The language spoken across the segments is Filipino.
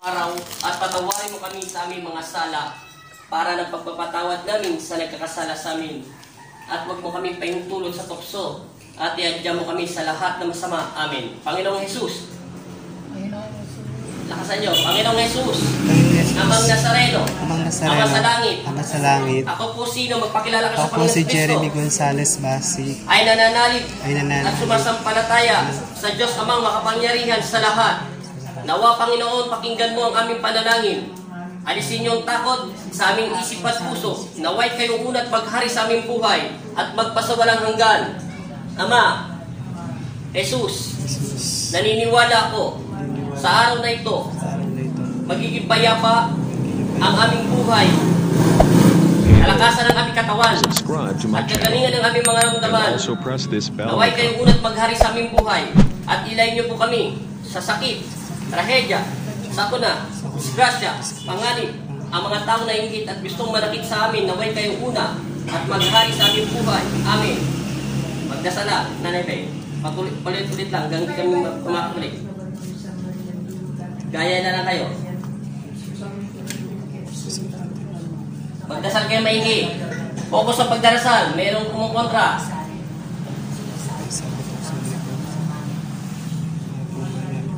araw at patawarin mo kami sa aming mga sala para ng pagpapatawad namin sa nagkakasala sa amin. At huwag mo kami pahintulot sa tukso at iadya mo kami sa lahat ng masama. Amin. Panginoong Jesus. Lakasan nyo. Panginoong Jesus. Amang Nazareno. Ama sa langit. Ama sa langit. Ako po sino magpakilala ka sa Ako Panginoon si Kristo. Jeremy Gonzales Basi. Ay nananalig Ay at sumasampalataya sa Diyos Amang makapangyarihan sa lahat. Nawa Panginoon, pakinggan mo ang aming panalangin. Alisin niyo ang takot sa aming isip at puso. Naway kayo una't maghari sa aming buhay at magpasawalang hanggan. Ama, Jesus, naniniwala ako sa araw na ito, magiging payapa ang aming buhay, kalakasan ng aming katawan, at kagalingan ng aming mga ramdaman. Naway kayo una't maghari sa aming buhay at ilayin niyo po kami sa sakit, trahedya, sakuna, disgrasya, panganib, ang mga taong nainggit at gustong manakit sa amin. Naway kayo una at maghari sa aming buhay. Amen. Magdasala, Nanay Bay. Palit-ulit lang, hanggang kami kumakakulit. Gaya na lang kayo. Magdasal kayo maigi. Focus sa pagdarasal. Mayroong kumukontra.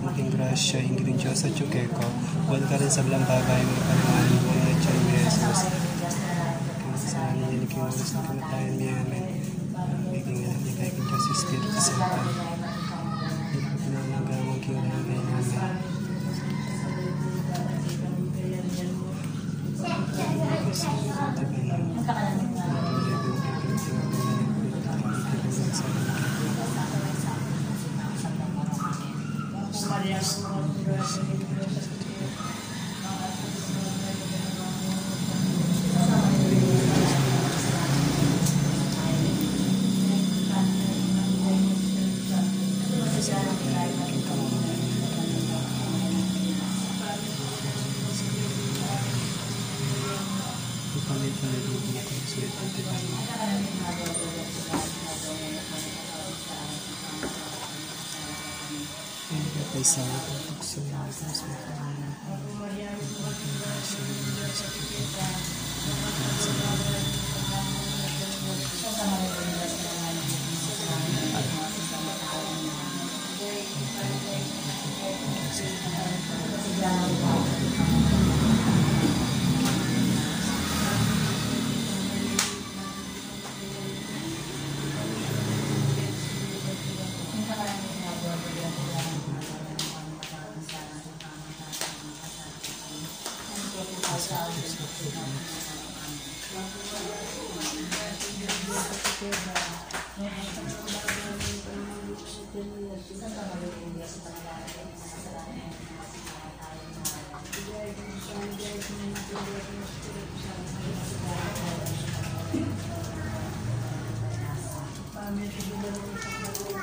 Maging grasya, ingrid Diyos at yuke ko. Huwag ka rin sa bilang bagay mo palimanin mo na Diyos ni Jesus. Sa amin yan, ikinulis ng kamatayan niya. Biging nga natin kay Diyos Espiritu Santo. Pinanagawang kinagay namin.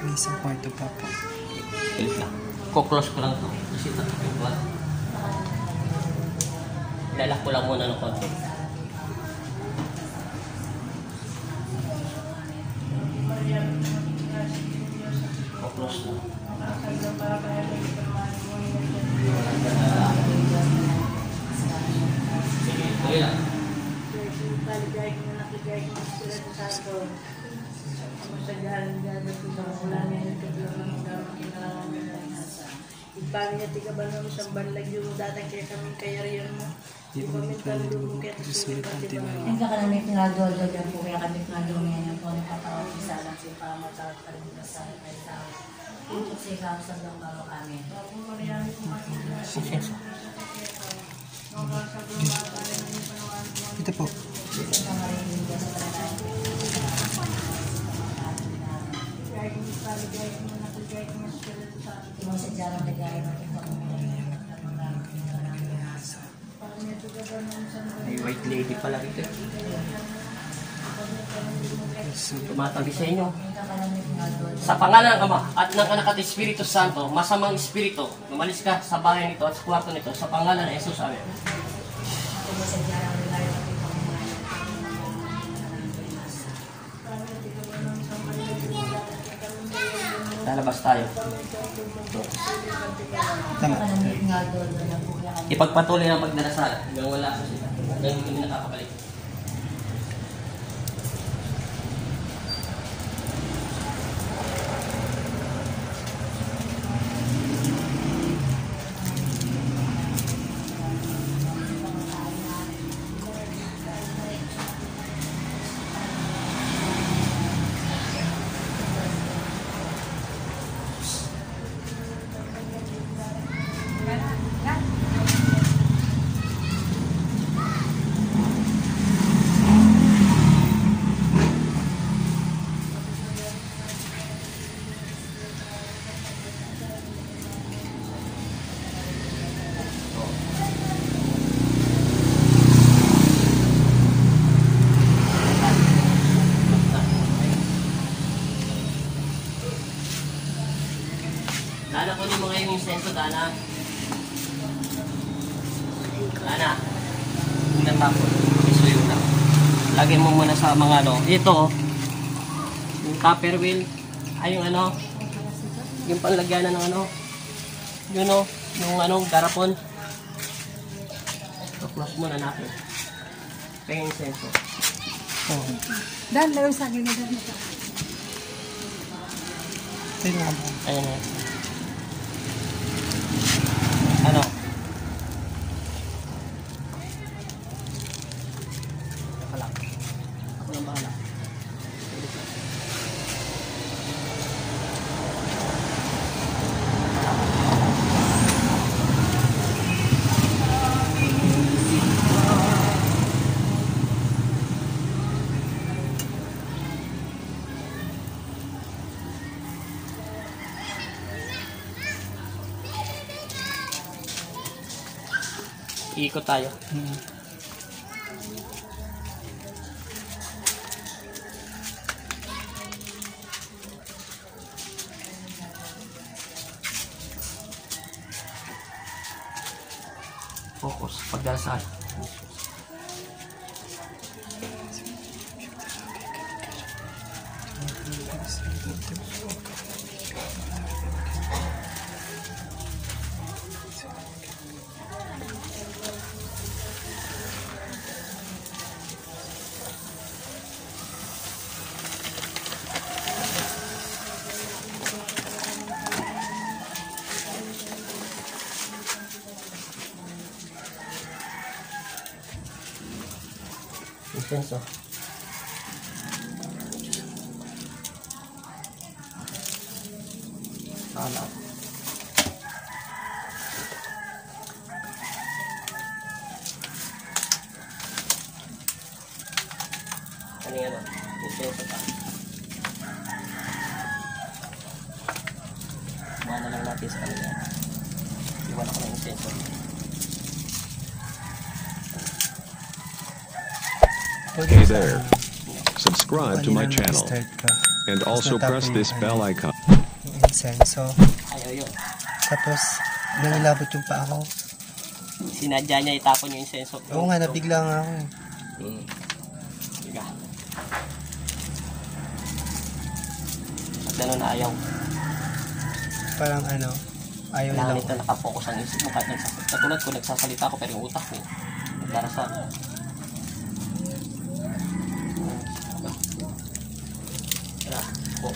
May isang kwarto pa po. Wait lang. Kuklose ko lang ito. Kasi ito. Ilalak ko lang muna ng konti. Kuklose na. Sige, tuloy lang. Ipangnya tiga banam samban lagi datang kaya kami kayarian mo. Kami tandung kaya Ang kami pinagdoldo dyan po kaya kami pinagdoldo ngayon po nakatawag isa lang si pamatawag pa rin sa kay tao. Ito si Kapsang lang bago kami. Ito po. May white lady pala dito. Tumatabi sa inyo. Sa pangalan ng Ama at ng Anak at Espiritu Santo, masamang espiritu, umalis ka sa bahay nito at sa kwarto nito sa pangalan ng Jesus. Amen. Lalabas tayo. Tama. Nakalamit nga doon na po kaya kami. Ipagpatuloy ang pagdarasal hanggang wala pa sila. Hanggang hindi kami nakakabalik. Dana, kunin mo ngayon yung senso, Dana. Dana. Hindi na tapon. Isuyo lang. Lagyan mo muna sa mga ano. Ito, yung copper wheel. Ay, yung ano. Yung panglagyanan ng ano. Yun o. Yung ano, garapon. So, close muna natin. Kaya yung senso. Oo. Dan, laro sa akin na Dan. Tingnan mo. Ayan na. Ano? Ako lang. Ako lang bahala. Iikot tayo. Focus, pagdasal. Intenso. Salat. Ano yan? Intenso pa. Iwan na lang natin sa kanila. Iwan ako ng intenso. Hey there. Subscribe to my channel Start ka. and also press this bell icon. Yung insenso. Ayaw yun. Tapos, nangilabot yung paa ko. Sinadya niya itapon yung insenso. Oo nga, nabigla nga ako eh. Sige. At gano'n na ayaw. Parang ano, ayaw Kailangan lang. nito nakapokus ang isip mo kahit nagsasalita. Katulad ko, nagsasalita ako pero yung utak mo. Nagdarasal. Tara, po.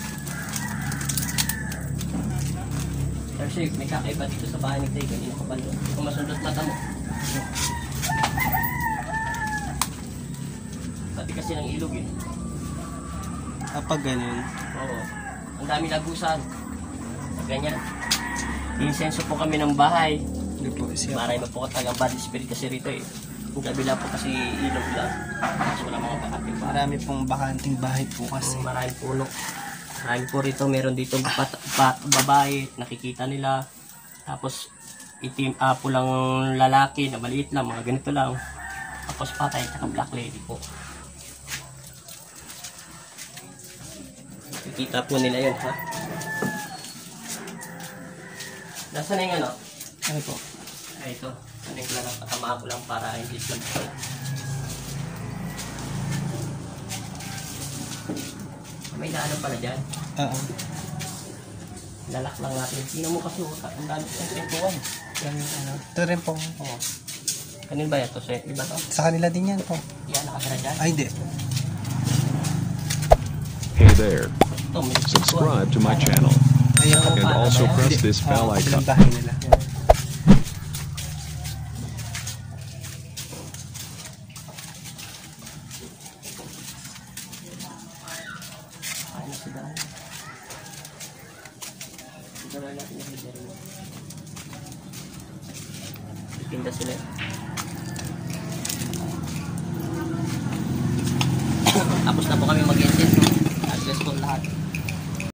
Kasi may kakaiba dito sa bahay ni Tay. Ganyan ako balo. Kung masundot mata mo. Pati kasi ng ilog eh. Kapag ganun, Oo. Ang dami lagusan. Ganyan. Insenso po kami ng bahay. hindi po siya. Maray po talagang bad spirit kasi rito eh. Yung kabila po kasi ilog lang. Tapos wala mga bakapit pa. Marami pong bakanting bahay po kasi. Maraming puno. Marami po rito. Meron dito babae. Nakikita nila. Tapos itim, pulang lalaki na maliit lang. Mga ganito lang. Tapos patay at black lady po. Nakikita po nila yun ha. Nasaan na yung ano? Ano po? Ay, ito. Ano yung lang, patama ko lang para hindi lang po. May daanan pala dyan. Oo. Lalak lang natin. Tingnan mo kasi, ang dami ng sentuan. Ito rin po. Oo. Kanin ba yan? Iba to? Sa kanila din yan po. Yan, nakasara dyan. Ay, hindi. Hey there. Ito, may sentuan. Subscribe to my channel Ayan po. and also press this bell icon. Kabilang bahay nila. Ay, nasigahan. Sigahan natin yung leader mo. Itinda sila. Tapos na po kami mag-incense. God bless po lahat.